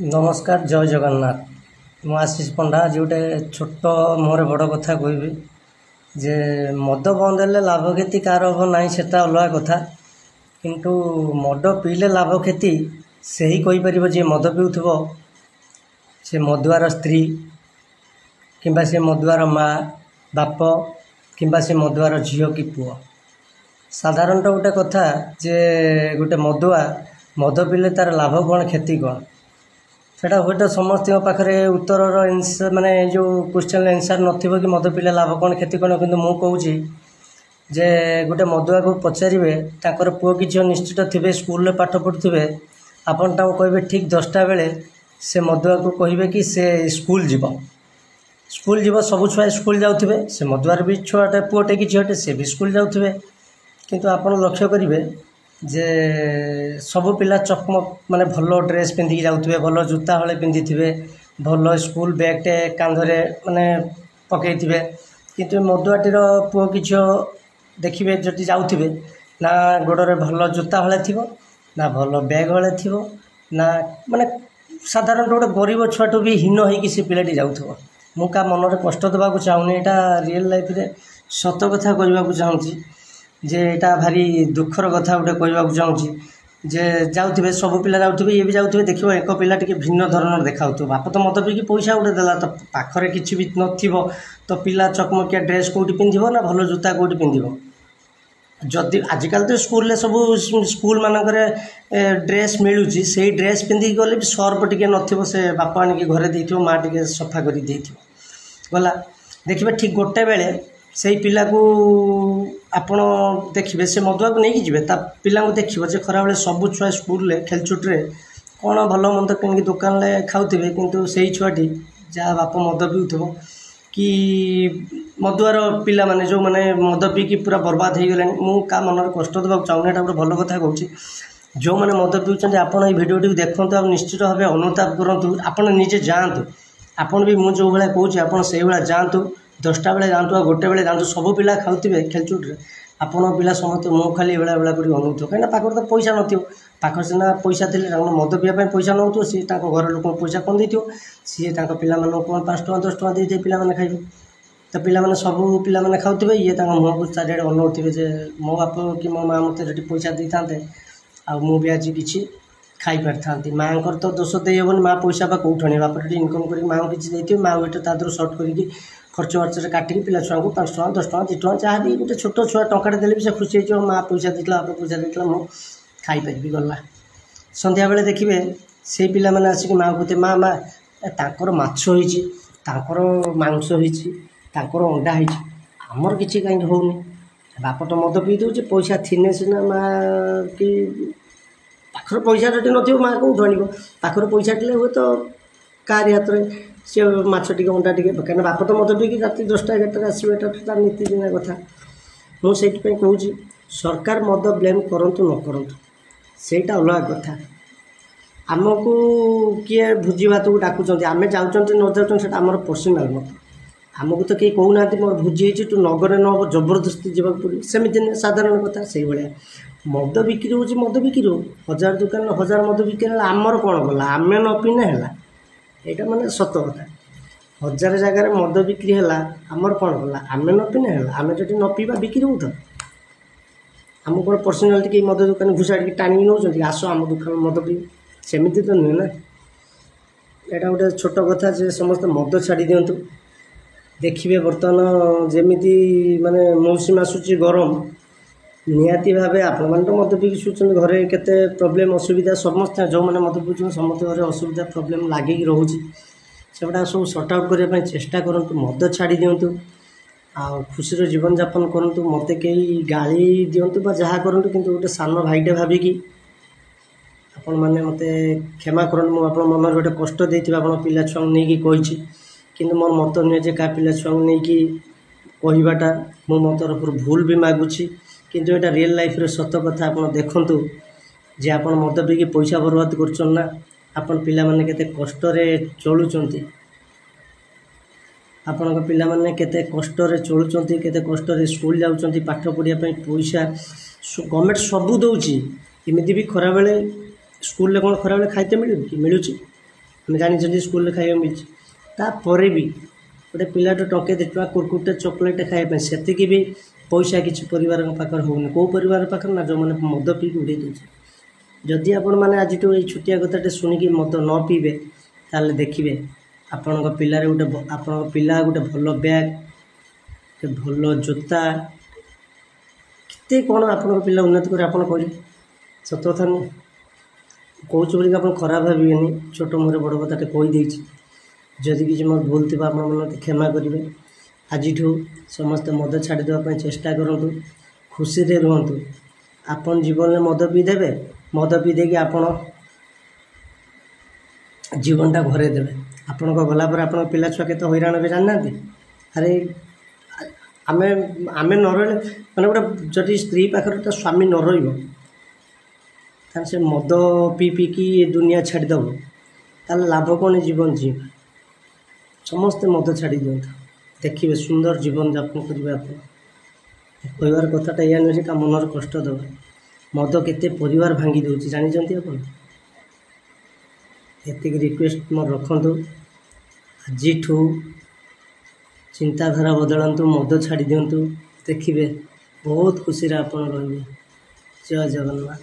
नमस्कार जय जगन्नाथ मु आशीष पंडा आज गोटे छोट मोहर बड़ कथा कहबी जे मद बंद हेले लाभ क्षति कार हम ना से अलग कथा किंतु मद पीले लाभ क्षति से ही कहीपर जे मद पीउथबो से मदुआर स्त्री किंबा से मदुआर माँ बाप किंबा से मदुआर झील कि पुओ साधारणतः गोटे कथा जे गोटे मदुआ मद पीले तार लाभ कौन क्षति कौन सेटा हूँ समस्त पाखे उत्तर माने जो क्वेश्चन आंसर नथिबो कि मद पीले लाभ कौन क्षति कौन किंतु मु कहूँ जे गोटे मदुआ को पचारे ताकर पुओ कि झील निश्चित थे स्कूल पाठ पढ़ुवे आपन ताको कहबे ठीक 10टा बेले से मदुआ को कहे कि से स्कूल जीव सब छुआ स्कूल जाऊे से मदुआर भी छुआटे पुओटे कि झीलटे से भी स्कूल जाऊे किंतु आपन लक्ष्य करेंगे जे सबु पिला चकमक माने भल ड्रेस पिंधिकी जाऊे भल जूता हले पिंधि थे भल स्कूल बैगटे कांधरे माने पकई थे किंतु मदुआटीर पुओ कि झील देखिए जदि जाऊे ना गोड़े भल जूता हले थी ना भल बैग हले थी ना माने साधारण गोटे गरीब छुआटू भी हीन होगी से पिलाटी जाऊँ मु का मनरे कष्ट देवाक चाहूनी यहाँ रियल लाइफ रे सत कथा कहवाक चाहूँगी जे एटा भारी दुखर कथा गोटे कहवाक चाहूँगी जे जाऊे सब पिला जाऊे ये भी जाऊे देखो एक पिला टी भिन्न धरण देखा बाप तो मत पीकी पैसा गोटे देला तो पाखरे किसी भी नथिबो तो पिला चकमकिया ड्रेस कौटी पिंधिबो ना भल जूता कौटी पिंधिबो जदि आजिकल तो स्कूल सब स्कूल मानक ड्रेस मिलूँ से ड्रेस पिंधिकी गले भी सर्फ टी नथिबो से बाप आनिक घरे देथिबो माँ टी सफा कर गला देखिए ठीक गोटे बेले से पिला को आपण देखिए से मदुआ को लेकिन जी पिला देखिए जे खरा बेले सब छुआ स्कूल खेलछुट्रे कौन भल मंद कि दुकान में खाऊे किंतु से छुआटी जहाँ बाप मद पीउथबो कि मदुआर पिला माने जो माने मद पीकी पूरा बर्बाद हो गले मु का मन कष्ट देवाक चाहूनी एटा गोटे भल कथा कहूँ जो मैंने मद पीछे आपड़ ये भिडियो टी देखु आप निश्चित भाव अनुताप करूँ आपड़ निजे जातु आपड़ भी मुझे जो भाई कहूँ आप से भाया जातु 10टा बेले जातु आ गोटे बेले जातु सब पिला खाऊे खेलछुट्रे आपण पिला समस्त मुँह खाली एभा कर अनुथ कहीं पाखर तो पैसा नथिबो पाखर सीना पैसा थे मद पीवा पैसा नौ सी घर लोक पैसा कम देथिबो सी पिला कौन 5 टଙ୍କା 10 टଙ୍କା दे पिला खाइबे तो पिला सब पिला खाऊे ये मुँह को चारिड़े अनाउे जे मो बाप कि मो माँ मत पैसा दे था आ मु भी आज किसी खाई पारि था माँ तो दोष दे हेबनी माँ पैसा बा कौट आने बाप इनकम कर माँ को किसी देते माँ गोटे तादर सर्ट करके खर्च वर्च काटिकी पिला छुआ को 5 टଙ୍କା 10 टଙ୍କା 2 टଙ୍କା जहाँ भी गोटे छोट छुआ टंकाटे देले भी से खुशी हो माँ पैसा देता बाप पैसा देता मु खाई पारि गला संध्या बेले देखिए से पिला माने आसिक माँ कहते माँ माँ ताकर माछ होइछि ताकर मांस होइछि ताकर अंडा होइछि हमर किछि कहीं होउनी बाप तो मद पी दूचे पैसा थिने सीना माँ कि पाखर पैसा टी नथिबो माँ कौट आनिबो पाखर पैसा टे हुए तो कारी हाथ में सी माछ टी अंडा टी कहीं बाप तो मद पीकी राति 10टा 11टार आसो एटा नीतिदिना कथा मुझे कहूँ सरकार मद ब्लेम करंतु न करंतु सेटा अलग कथा आमको किए भोजी भात को डाकुचंती आमे जाउचंती न जाउचंती सेटा हमर पर्सनल मत आमको तो कहीं कहूना मोर भोजी हो तू नगरे न हो जबरदस्ती जावाक पड़े सेमती साधारण कथा से भाया मद बिक्री हो मद बिक्री हो 1000 दुकान 1000 मद बिक्री आमर कौन गला आमे न पीने है यहाँ माने सत कथा 1000 जगार मद बिक्री है आमर कौन गला आमे न पीने है आमे जो न पीवा बिक्री हो तो आम कौन पर्सनालिटी कहीं मद दुकान घुषाड़ी टाणी नौ आस आम दुकान मद पी सेमती तो नुहे ना यहाँ गोटे छोट कथा जे समस्त मद छाड़ी दिंतु देखिए बर्तमान जमीती माने मौसम आसूची गरम निहाती भाव आपण तो मद पीकी शुचुं घरे केते प्रोब्लेम असुविधा समस्त जो मैंने मद पीछे समस्त घर असुविधा प्रोब्लेम लगिक रोचे सेगुड़ा सब सर्ट आउट करने चेष्टा करूँ मद छाड़ी दिंतु आ खुशी जीवन यापन करूँ मत कई गाली दिंतु जहाँ करूँ किंतु गोटे सान भाईटे भाविकी आपण मैंने मत क्षमा करूँ मुझे मन गोटे कष्ट देती आप पिला छुआ नहीं कही किंतु मोर मत नुहे जे क्या पिला छुआ नहीं कहवाटा मो मो तरफ भूल भी मागुची किंतु एटा रियल लाइफ रे सत कथा आप देखु जे आप मद पीकी पैसा बर्बाद करना आपण पिला माने केते कष्ट रे चलुचंती आपण पिला माने केते कष्ट रे चलुचंती केते कष्ट रे स्कूल जाउचंती पाठ पढ़िया पई पैसा गवर्नमेंट सबू दउची एमिति भी खरा बेले स्कूल ले कोन खरा बेले खाइते मिलु कि मिलुची आम जानी स्कूल खाया मिली तापर भी गोटे पिलाटे टंके 2 टଙ୍କା कुरकुरे चॉकलेट खाया से भी पैसा किसी परिवार पाखर होनी कौ परिवार पाखर ना जो मैंने मद पी उड़े दूसरे जदि आपण मैंने आज छुटिया कथाटे शुणिकी मद न पीबे ताले देखिए आपण पिलारे गोटे आपण पिला गोटे भल बैग गोटे भल जोता केते कौन आपण पिला उन्नति कर आप कहले सत कथा नहीं कौच बोलिक आप खराब भावेनि छोट मोहर बड़ कथाटे कहीदे जदि किसी मोर भूल थी आप क्षमा करेंगे आज समस्ते मद छाड़ी देवाई चेष्टा करूँ खुशी रे रुहतु आपन जीवन में मद पीदेवे मद पीदे आपण जीवनटा घरे देवे आपण गलापर आप पिला छुआ के हैरान हे जानना अरे आमे आमे न रही मैंने गोटे जदि स्त्री पाखर तो स्वामी न रही से मद पी पीकी ये दुनिया छाड़देव ताल लाभ कौन जीवन जी समस्ते मद छाड़ी दिखाँ देखिए सुंदर जीवन यापन करेंगे आप कहबार कथाटा या नुहे का मनर कष्ट दबा मद केते परिवार भांगी दूसरी जानी आप एतिक रिक्वेस्ट मोर रखु आज चिंताधारा बदलतु मद छाड़ी दिंतु देखिए बहुत खुशी आप रही जय जगन्नाथ।